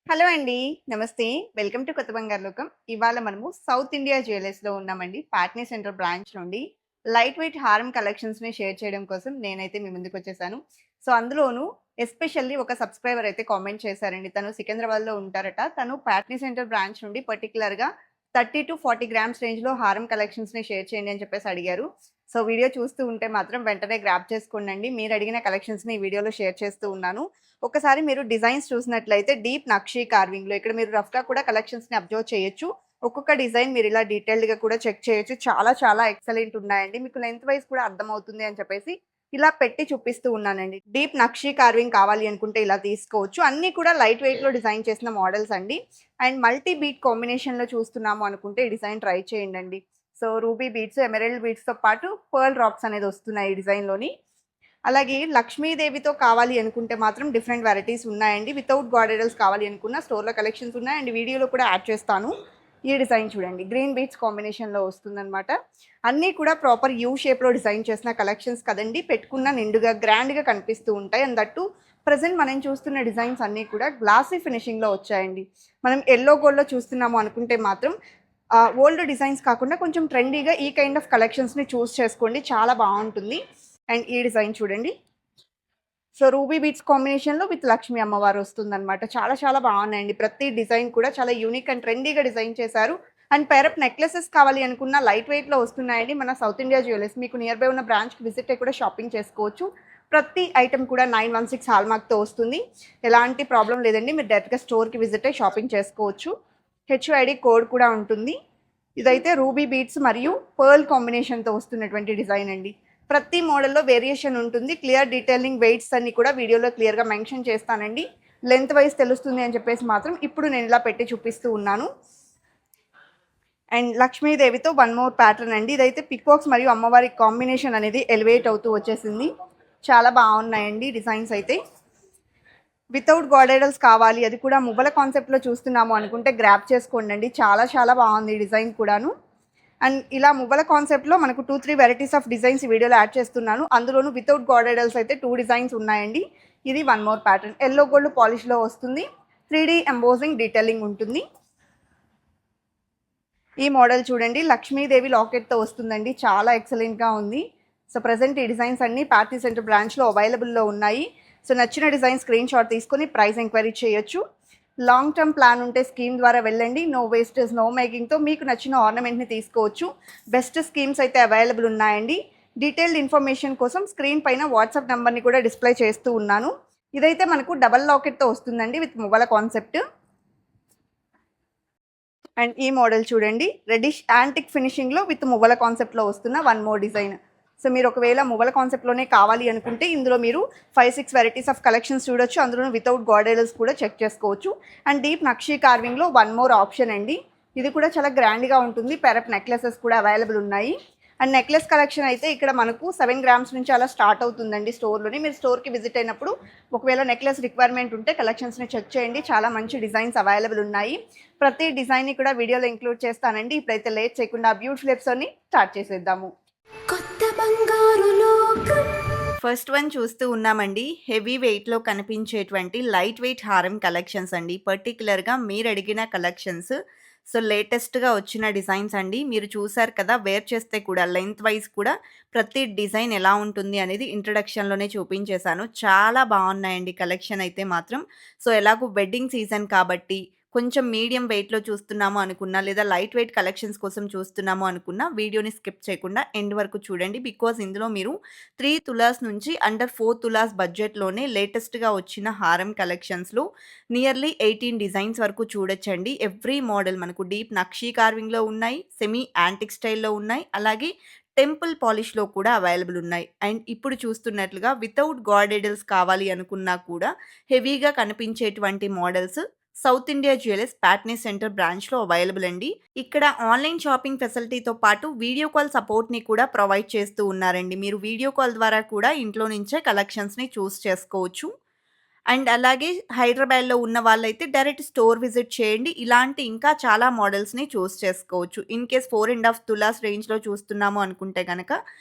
Hello అండి. నమస్తే. Welcome to కొత్త బంగారు లోకం. ఇవాళ మనము సౌత్ ఇండియా జ్యువెల్లర్స్‌లో ఉన్నామండి. పాట్నీ సెంటర్ బ్రాంచ్ నుండి లైట్ వెయిట్ హారం కలెక్షన్స్‌ని షేర్ చేయడం కోసం నేనైతే మీ ముందుకొచ్చేసాను. సో, అందులోనూ ఎస్పెషల్లీ ఒక సబ్‌స్క్రైబర్ అయితే కామెంట్ చేశారండి. తను సికింద్రాబాద్‌లో ఉంటారట. తను పాట్నీ సెంటర్ బ్రాంచ్ నుండి పర్టిక్యులర్‌గా 30-40 గ్రామ్స్ రేంజ్‌లో హారం కలెక్షన్స్‌ని షేర్ చేయండి అని చెప్పేసి అడిగారు. సో, వీడియో చూస్తూ ఉంటే మాత్రం వెంటనే గ్రాబ్ చేసుకోండండి. మీరు అడిగిన కలెక్షన్స్‌ని ఈ వీడియోలో షేర్ చేస్తూ ఉన్నాను. ఒకసారి మీరు డిజైన్స్ చూసినట్లయితే డీప్ నక్షీ కార్వింగ్‌లో ఇక్కడ మీరు రఫ్‌గా కూడా కలెక్షన్స్‌ని అబ్జర్వ్ చేయొచ్చు. ఒక్కొక్క డిజైన్ మీరు ఇలా డీటెయిల్డ్‌గా కూడా చెక్ చేయొచ్చు. చాలా చాలా ఎక్సలెంట్ ఉన్నాయండి. మీకు లెంత్ వైస్ కూడా అర్థమవుతుంది అని చెప్పేసి ఇలా పెట్టి చూపిస్తూ ఉన్నానండి. డీప్ నక్షీ కార్వింగ్ కావాలి అనుకుంటే ఇలా తీసుకోవచ్చు. అన్నీ కూడా లైట్ వెయిట్‌లో డిజైన్ చేసిన మోడల్స్ అండి. అండ్ మల్టీ బీట్ కాంబినేషన్‌లో చూస్తున్నాము అనుకుంటే ఈ డిజైన్ ట్రై చేయండండి. సో, రూబీ బీడ్స్, ఎమరాల్డ్ బీడ్స్‌తో పాటు పర్ల్ డ్రాప్స్ అనేది వస్తున్నాయి ఈ డిజైన్‌లోని. అలాగే లక్ష్మీదేవితో కావాలి అనుకుంటే మాత్రం డిఫరెంట్ వెరైటీస్ ఉన్నాయండి. వితౌట్ గార్డెరల్స్ కావాలి అనుకున్న స్టోర్‌లో కలెక్షన్స్ ఉన్నాయి. అండ్ వీడియోలో కూడా యాడ్ చేస్తాను. ఈ డిజైన్ చూడండి. గ్రీన్ బీడ్స్ కాంబినేషన్‌లో వస్తుందనమాట. అన్నీ కూడా ప్రాపర్ యూ షేప్‌లో డిజైన్ చేసిన కలెక్షన్స్ కదండీ! పెట్టుకున్న నిండుగా గ్రాండ్‌గా కనిపిస్తూ ఉంటాయి. అండ్ దట్ టూ ప్రెజెంట్ మనం చూస్తున్న డిజైన్స్ అన్నీ కూడా గ్లాసీ ఫినిషింగ్‌లో వచ్చాయండి. మనం యెల్లో గోల్డ్‌లో చూస్తున్నాము అనుకుంటే మాత్రం ఓల్డ్ డిజైన్స్ కాకుండా కొంచెం ట్రెండీగా ఈ కైండ్ ఆఫ్ కలెక్షన్స్‌ని చూస్ చేసుకోండి. చాలా బావుంటుంది. అండ్ ఈ డిజైన్ చూడండి. సో, రూబీ బీడ్స్ కాంబినేషన్‌లో విత్ లక్ష్మీ అమ్మవారు వస్తుందనమాట. చాలా చాలా బావున్నాయండి. ప్రతి డిజైన్ కూడా చాలా యూనిక్ అండ్ ట్రెండీగా డిజైన్ చేశారు. అండ్ పెరప్ నెక్లెసెస్ కావాలి అనుకున్న లైట్ వెయిట్‌లో వస్తున్నాయండి. మన సౌత్ ఇండియా జ్యువెల్లర్స్ మీకు నియర్ బై ఉన్న బ్రాంచ్‌కి విజిట్ అయ్యి కూడా షాపింగ్ చేసుకోవచ్చు. ప్రతి ఐటెమ్ కూడా 916 హాల్‌మార్క్‌తో వస్తుంది. ఎలాంటి ప్రాబ్లమ్ లేదండి. మీరు డైరెక్ట్‌గా స్టోర్‌కి విజిట్ అయ్యి షాపింగ్ చేసుకోవచ్చు. హెచ్‌ఐడి కోడ్ కూడా ఉంటుంది. ఇదైతే రూబీ బీడ్స్ మరియు పర్ల్ కాంబినేషన్‌తో వస్తున్నటువంటి డిజైన్ అండి. ప్రతి మోడల్‌లో వేరియేషన్ ఉంటుంది. క్లియర్ డీటెయిలింగ్ వెయిట్స్ అన్నీ కూడా వీడియోలో క్లియర్‌గా మెన్షన్ చేస్తానండి. లెంత్ వైస్ తెలుస్తుంది అని చెప్పేసి మాత్రం ఇప్పుడు నేను ఇలా పెట్టి చూపిస్తూ ఉన్నాను. అండ్ లక్ష్మీదేవితో వన్ మోర్ ప్యాటర్న్ అండి. ఇదైతే పికాక్స్ మరియు అమ్మవారి కాంబినేషన్ అనేది ఎలివేట్ అవుతూ వచ్చేసింది. చాలా బాగున్నాయండి డిజైన్స్ అయితే. వితౌట్ గార్డెరల్స్ కావాలి, అది కూడా మువ్వల కాన్సెప్ట్‌లో చూస్తున్నాము అనుకుంటే గ్రాబ్ చేసుకోండండి. చాలా చాలా బాగుంది ఈ డిజైన్ కూడాను. అండ్ ఇలా మువ్వల కాన్సెప్ట్‌లో మనకు 2, 3 వెరైటీస్ ఆఫ్ డిజైన్స్ ఈ వీడియోలో యాడ్ చేస్తున్నాను. అందులోనూ వితౌట్ గార్డెరల్స్ అయితే 2 డిజైన్స్ ఉన్నాయండి. ఇది one more pattern. Yellow gold పాలిష్‌లో వస్తుంది. 3D ఎంబోజింగ్ డీటెయిలింగ్ ఉంటుంది. ఈ మోడల్ చూడండి. లక్ష్మీదేవి లాకెట్‌తో వస్తుందండి. చాలా ఎక్సలెంట్‌గా ఉంది. సో, ప్రెజెంట్ ఈ డిజైన్స్ అన్నీ పార్టీ సెంటర్ బ్రాంచ్‌లో అవైలబుల్‌లో ఉన్నాయి. సో, నచ్చిన డిజైన్ స్క్రీన్ షాట్ తీసుకొని ప్రైస్ ఎంక్వైరీ చేయొచ్చు. లాంగ్ టర్మ్ ప్లాన్ ఉంటే స్కీమ్ ద్వారా వెళ్ళండి. నో వేస్టేజ్, నో మేకింగ్‌తో మీకు నచ్చిన ఆర్నమెంట్‌ని తీసుకోవచ్చు. బెస్ట్ స్కీమ్స్ అయితే అవైలబుల్ ఉన్నాయండి. డీటెయిల్డ్ ఇన్ఫర్మేషన్ కోసం స్క్రీన్ పైన వాట్సాప్ నంబర్‌ని కూడా డిస్‌ప్లే చేస్తూ ఉన్నాను. ఇదైతే మనకు డబుల్ లాకెట్‌తో వస్తుందండి విత్ మువ్వల కాన్సెప్ట్. అండ్ ఈ మోడల్ చూడండి. రెడ్డిష్ యాంటిక్ ఫినిషింగ్‌లో విత్ మువ్వల కాన్సెప్ట్‌లో వస్తున్న వన్ మోర్ డిజైన్. సో, మీరు ఒకవేళ మువ్వల కాన్సెప్ట్‌లోనే కావాలి అనుకుంటే ఇందులో మీరు 5, 6 వెరైటీస్ ఆఫ్ కలెక్షన్స్ చూడొచ్చు. అందులోను వితౌట్ గార్డెరల్స్ కూడా చెక్ చేసుకోవచ్చు. అండ్ డీప్ నక్షీ కార్వింగ్‌లో వన్ మోర్ ఆప్షన్ అండి. ఇది కూడా చాలా గ్రాండ్‌గా ఉంటుంది. పెరప్ నెక్లెసెస్ కూడా అవైలబుల్ ఉన్నాయి. అండ్ నెక్లెస్ కలెక్షన్ అయితే ఇక్కడ మనకు 7 గ్రామ్స్ నుంచి అలా స్టార్ట్ అవుతుందండి స్టోర్‌లోని. మీరు స్టోర్‌కి విజిట్ అయినప్పుడు ఒకవేళ నెక్లెస్ రిక్వైర్మెంట్ ఉంటే కలెక్షన్స్‌ని చెక్ చేయండి. చాలా మంచి డిజైన్స్ అవైలబుల్ ఉన్నాయి. ప్రతి డిజైన్‌ని కూడా వీడియోలో ఇంక్లూడ్ చేస్తానండి. ఇప్పుడైతే లేట్ చేయకుండా బ్యూటిఫుల్ ఎపిసోడ్‌ని స్టార్ట్ చేసేద్దాము. కొత్త బంగారు లోకం. ఫస్ట్ వన్ చూస్తూ ఉన్నామండి. హెవీ వెయిట్‌లో కనిపించేటువంటి లైట్ వెయిట్ హారం కలెక్షన్స్ అండి. పర్టిక్యులర్‌గా మీరడిగిన కలెక్షన్స్. సో, లేటెస్ట్‌గా వచ్చిన డిజైన్స్ అండి. మీరు చూసారు కదా! వేర్ చేస్తే కూడా లెంత్ వైస్ కూడా ప్రతి డిజైన్ ఎలా ఉంటుంది అనేది ఇంట్రడక్షన్‌లోనే చూపించేశాను. చాలా బావున్నాయండి కలెక్షన్ అయితే మాత్రం. సో, ఎలాగో వెడ్డింగ్ సీజన్ కాబట్టి కొంచెం మీడియం వెయిట్‌లో చూస్తున్నాము అనుకున్నా, లేదా లైట్ వెయిట్ కలెక్షన్స్ కోసం చూస్తున్నాము అనుకున్నా, వీడియోని స్కిప్ చేయకుండా ఎండ్ వరకు చూడండి. బికాజ్ ఇందులో మీరు 3 తులాస్ నుంచి అండర్ 4 తులాస్ బడ్జెట్‌లోనే లేటెస్ట్‌గా వచ్చిన హారం కలెక్షన్స్‌లో నియర్లీ 18 డిజైన్స్ వరకు చూడొచ్చండి. ఎవ్రీ మోడల్ మనకు డీప్ నక్షీ కార్వింగ్‌లో ఉన్నాయి, సెమీ యాంటిక్ స్టైల్‌లో ఉన్నాయి, అలాగే టెంపుల్ పాలిష్‌లో కూడా అవైలబుల్ ఉన్నాయి. అండ్ ఇప్పుడు చూస్తున్నట్లుగా వితౌట్ గార్డెడల్స్ కావాలి అనుకున్నా కూడా హెవీగా కనిపించేటువంటి models south India jewellers Patny centre బ్రాంచ్‌లో అవైలబుల్ అండి. ఇక్కడ ఆన్‌లైన్ షాపింగ్ ఫెసిలిటీతో పాటు వీడియో కాల్ సపోర్ట్‌ని కూడా ప్రొవైడ్ చేస్తూ ఉన్నారండి. మీరు వీడియో కాల్ ద్వారా కూడా ఇంట్లో నుంచే కలెక్షన్స్‌ని చూస్ చేసుకోవచ్చు. అండ్ అలాగే హైదరాబాద్‌లో ఉన్న వాళ్ళైతే డైరెక్ట్ స్టోర్ విజిట్ చేయండి. ఇలాంటి ఇంకా చాలా మోడల్స్‌ని చూస్ చేసుకోవచ్చు. ఇన్ కేస్ 4 తులాస్ రేంజ్‌లో చూస్తున్నాము అనుకుంటే గనక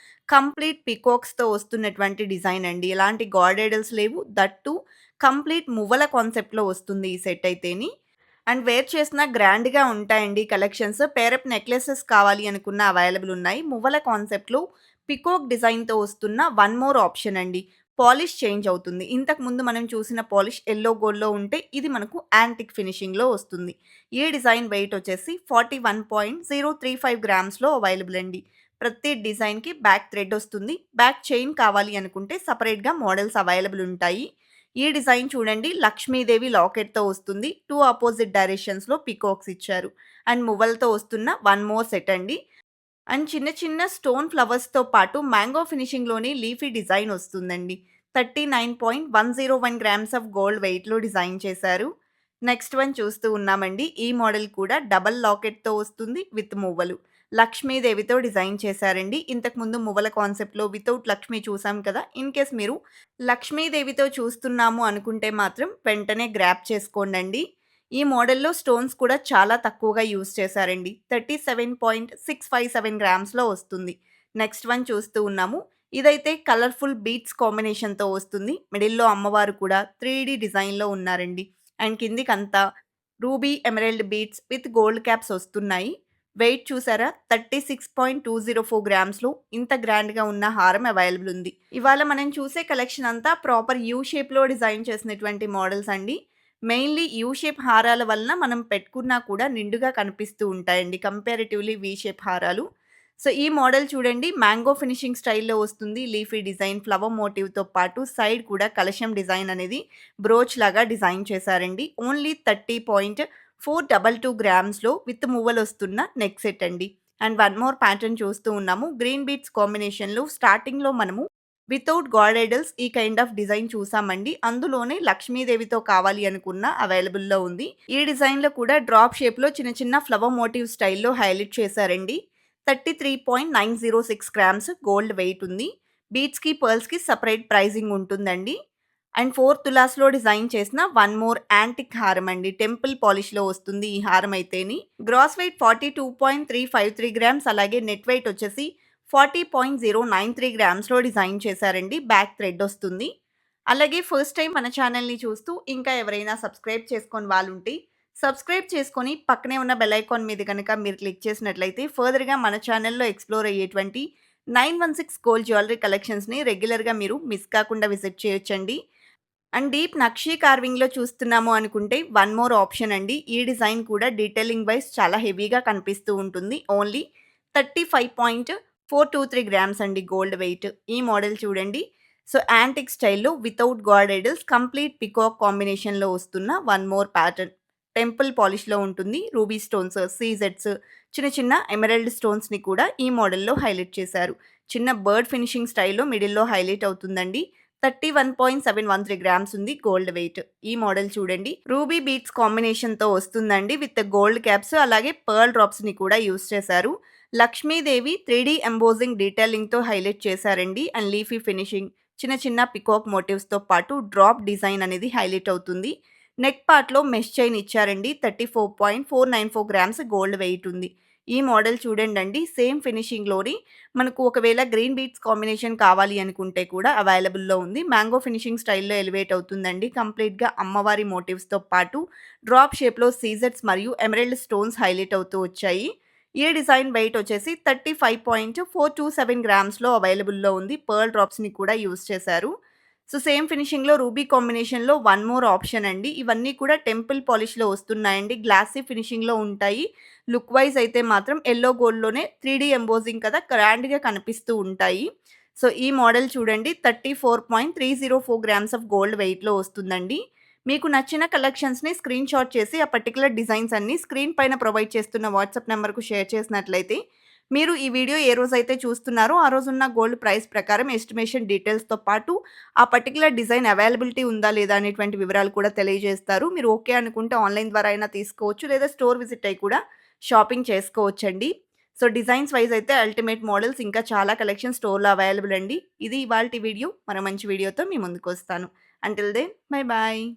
కంప్లీట్ పికాక్స్‌తో వస్తున్నటువంటి డిజైన్ అండి. ఎలాంటి గార్డెడల్స్ లేవు. దట్ టూ కంప్లీట్ మువ్వల కాన్సెప్ట్‌లో వస్తుంది ఈ సెట్ అయితేని. అండ్ వేర్ చేసినా గ్రాండ్‌గా ఉంటాయండి కలెక్షన్స్. పేరప్ నెక్లెసెస్ కావాలి అనుకున్న అవైలబుల్ ఉన్నాయి. మువ్వల కాన్సెప్ట్‌లో పికాక్ డిజైన్‌తో వస్తున్న వన్ మోర్ ఆప్షన్ అండి. పాలిష్ చేంజ్ అవుతుంది. ఇంతకుముందు మనం చూసిన పాలిష్ యెల్లో గోల్డ్‌లో ఉంటే ఇది మనకు యాంటిక్ ఫినిషింగ్‌లో వస్తుంది. ఈ డిజైన్ వెయిట్ వచ్చేసి 41.035 గ్రామ్స్‌లో అవైలబుల్ అండి. ప్రతి డిజైన్‌కి బ్యాక్ థ్రెడ్ వస్తుంది. బ్యాక్ చైన్ కావాలి అనుకుంటే సెపరేట్‌గా మోడల్స్ అవైలబుల్ ఉంటాయి. ఈ డిజైన్ చూడండి లక్ష్మీదేవి లాకెట్‌తో వస్తుంది. 2 అపోజిట్ డైరెక్షన్స్‌లో పీకాక్స్ ఇచ్చారు. అండ్ మువ్వలతో వస్తున్న వన్ మోర్ సెట్ అండి. అండ్ చిన్న చిన్న స్టోన్ ఫ్లవర్స్‌తో పాటు మ్యాంగో ఫినిషింగ్‌లోని లీఫీ డిజైన్ వస్తుందండి. 39.101 గ్రామ్స్ ఆఫ్ గోల్డ్ వెయిట్‌లో డిజైన్ చేశారు. నెక్స్ట్ వన్ చూస్తూ ఉన్నామండి. ఈ మోడల్ కూడా డబుల్ లాకెట్‌తో వస్తుంది విత్ మువ్వలు. లక్ష్మీదేవితో డిజైన్ చేశారండి. ఇంతకుముందు మువ్వల కాన్సెప్ట్‌లో వితౌట్ లక్ష్మి చూసాం కదా! ఇన్ కేస్ మీరు లక్ష్మీదేవితో చూస్తున్నాము అనుకుంటే మాత్రం వెంటనే గ్రాబ్ చేసుకోండండి. ఈ మోడల్‌లో స్టోన్స్ కూడా చాలా తక్కువగా యూజ్ చేశారండి. 37.657 గ్రామ్స్‌లో వస్తుంది. నెక్స్ట్ వన్ చూస్తూ ఉన్నాము. ఇదైతే కలర్‌ఫుల్ బీడ్స్ కాంబినేషన్‌తో వస్తుంది. మిడిల్‌లో అమ్మవారు కూడా 3 డిజైన్‌లో ఉన్నారండి. అండ్ కిందికంతా ruby emerald beads with gold caps వస్తున్నాయి. వెయిట్ చూసారా 36.204 గ్రామ్స్‌లో ఇంత గ్రాండ్‌గా ఉన్న హారం అవైలబుల్ ఉంది. ఇవాళ మనం చూసే కలెక్షన్ అంతా ప్రాపర్ యూ షేప్‌లో డిజైన్ చేసినటువంటి మోడల్స్ అండి. మెయిన్‌లీ యూ షేప్ హారాల వలన మనం పెట్టుకున్నా కూడా నిండుగా కనిపిస్తూ ఉంటాయండి. కంపారిటివ్‌లీ వి షేప్ హారాలు. సో, ఈ మోడల్ చూడండి మ్యాంగో ఫినిషింగ్ స్టైల్‌లో వస్తుంది. లీఫీ డిజైన్, ఫ్లవర్ మోటివ్‌తో పాటు సైడ్ కూడా కలశం డిజైన్ అనేది బ్రోచ్ లాగా డిజైన్ చేశారండి. ఓన్లీ 30.422 గ్రామ్స్‌లో విత్ మువ్వలొస్తున్న నెక్ సెట్ అండి. అండ్ వన్ మోర్ ప్యాటర్న్ చూస్తూ ఉన్నాము. గ్రీన్ బీడ్స్ కాంబినేషన్‌లో స్టార్టింగ్‌లో మనము వితౌట్ గాడ్ ఐడల్స్ ఈ కైండ్ ఆఫ్ డిజైన్ చూసామండి. అందులోనే లక్ష్మీదేవితో కావాలి అనుకున్న అవైలబుల్‌లో ఉంది. ఈ డిజైన్‌లో కూడా డ్రాప్ షేప్‌లో చిన్న చిన్న ఫ్లవర్ మోటివ్ స్టైల్‌లో హైలైట్ చేశారండి. 33.906 గ్రామ్స్ గోల్డ్ వెయిట్ ఉంది. బీడ్స్‌కి, పర్ల్స్‌కి సెపరేట్ ప్రైజింగ్ ఉంటుందండి. అండ్ 4 తులాస్‌లో డిజైన్ చేసిన వన్ మోర్ యాంటిక్ హారం అండి. టెంపుల్ పాలిష్‌లో వస్తుంది ఈ హారం అయితేని. గ్రాస్ వెయిట్ 42.353 గ్రామ్స్ అలాగే నెట్ వెయిట్ వచ్చేసి 40.093 గ్రామ్స్‌లో డిజైన్ చేశారండి. బ్యాక్ థ్రెడ్ వస్తుంది. అలాగే ఫస్ట్ టైమ్ మన ఛానెల్‌ని చూస్తూ ఇంకా ఎవరైనా సబ్స్క్రైబ్ చేసుకోని వాళ్ళుంటే సబ్స్క్రైబ్ చేసుకొని పక్కనే ఉన్న బెల్ ఐకాన్ మీద గనక మీరు క్లిక్ చేసినట్లయితే ఫర్దర్‌గా మన ఛానెల్‌లో ఎక్స్‌ప్లోర్ అయ్యేటువంటి 916 గోల్డ్ జ్యువెలరీ కలెక్షన్స్‌ని రెగ్యులర్‌గా మీరు మిస్ కాకుండా విజిట్ చేయొచ్చండి. అండ్ డీప్ నక్షీ కార్వింగ్‌లో చూస్తున్నాము అనుకుంటే వన్ మోర్ ఆప్షన్ అండి. ఈ డిజైన్ కూడా డీటెయిలింగ్ వైస్ చాలా హెవీగా కనిపిస్తూ ఉంటుంది. ఓన్లీ 35.423 గ్రామ్స్ అండి గోల్డ్ వెయిట్. ఈ మోడల్ చూడండి. సో, యాంటిక్ స్టైల్‌లో without God idols complete peacock కాంబినేషన్‌లో వస్తున్న వన్ మోర్ ప్యాటర్న్. టెంపుల్ పాలిష్‌లో ఉంటుంది. రూబీ స్టోన్స్, సీజెడ్స్, చిన్న చిన్న ఎమరాల్డ్ స్టోన్స్‌ని కూడా ఈ మోడల్‌లో హైలైట్ చేశారు. చిన్న బర్డ్ ఫినిషింగ్ స్టైల్‌లో మిడిల్‌లో హైలైట్ అవుతుందండి. 31.713 గ్రామ్స్ ఉంది గోల్డ్ వెయిట్. ఈ మోడల్ చూడండి. రూబీ బీడ్స్ కాంబినేషన్‌తో వస్తుందండి. విత్ గోల్డ్ క్యాప్స్ అలాగే పర్ల్ డ్రాప్స్‌ని కూడా యూజ్ చేశారు. లక్ష్మీదేవి 3 ఎంబోజింగ్ డీటెయిలింగ్‌తో హైలైట్ చేశారండి. అండ్ లీఫీ ఫినిషింగ్, చిన్న చిన్న పికాక్ మోటివ్స్‌తో పాటు డ్రాప్ డిజైన్ అనేది హైలైట్ అవుతుంది. నెక్ పార్ట్‌లో మెష్ చైన్ ఇచ్చారండి. 34.494 గ్రామ్స్ గోల్డ్ వెయిట్ ఉంది. ఈ మోడల్ చూడండండి. సేమ్ ఫినిషింగ్‌లోని మనకు ఒకవేళ గ్రీన్ బీడ్స్ కాంబినేషన్ కావాలి అనుకుంటే కూడా అవైలబుల్‌లో ఉంది. మ్యాంగో ఫినిషింగ్ స్టైల్‌లో ఎలివేట్ అవుతుందండి. కంప్లీట్‌గా అమ్మవారి మోటివ్స్‌తో పాటు డ్రాప్ షేప్‌లో సీజెడ్స్ మరియు ఎమరాల్డ్ స్టోన్స్ హైలైట్ అవుతూ వచ్చాయి. ఈ డిజైన్ వెయిట్ వచ్చేసి 35.427 గ్రామ్స్‌లో అవైలబుల్‌లో ఉంది. పర్ల్ డ్రాప్స్‌ని కూడా యూజ్ చేశారు. సో, సేమ్ ఫినిషింగ్‌లో రూబీ కాంబినేషన్‌లో వన్ మోర్ ఆప్షన్ అండి. ఇవన్నీ కూడా టెంపుల్ పాలిష్‌లో వస్తున్నాయండి. గ్లాసీ ఫినిషింగ్‌లో ఉంటాయి. లుక్ వైస్ అయితే మాత్రం యెల్లో గోల్డ్‌లోనే 3 ఎంబోజింగ్ కదా గ్రాండ్‌గా కనిపిస్తూ ఉంటాయి. సో, ఈ మోడల్ చూడండి 34.304 గ్రామ్స్ ఆఫ్ గోల్డ్ వెయిట్‌లో వస్తుందండి. మీకు నచ్చిన కలెక్షన్స్‌ని స్క్రీన్ షాట్ చేసి ఆ పర్టిక్యులర్ డిజైన్స్ అన్నీ స్క్రీన్ పైన ప్రొవైడ్ చేస్తున్న వాట్సాప్ నంబర్‌కు షేర్ చేసినట్లయితే మీరు ఈ వీడియో ఏ రోజైతే చూస్తున్నారో ఆ రోజున్న గోల్డ్ ప్రైస్ ప్రకారం ఎస్టిమేషన్ డీటెయిల్స్‌తో పాటు ఆ పర్టిక్యులర్ డిజైన్ అవైలబిలిటీ ఉందా లేదా అనేటువంటి వివరాలు కూడా తెలియజేస్తారు. మీరు ఓకే అనుకుంటే ఆన్‌లైన్ ద్వారా అయినా తీసుకోవచ్చు. లేదా స్టోర్ విజిట్ అయ్యి కూడా షాపింగ్ చేసుకోవచ్చండి. సో, డిజైన్స్ వైస్ అయితే అల్టిమేట్ మోడల్స్ ఇంకా చాలా కలెక్షన్ స్టోర్‌లో అవైలబుల్ అండి. ఇది ఇవాల్టి వీడియో. మరో మంచి వీడియోతో మీ ముందుకొస్తాను. Until then bye bye.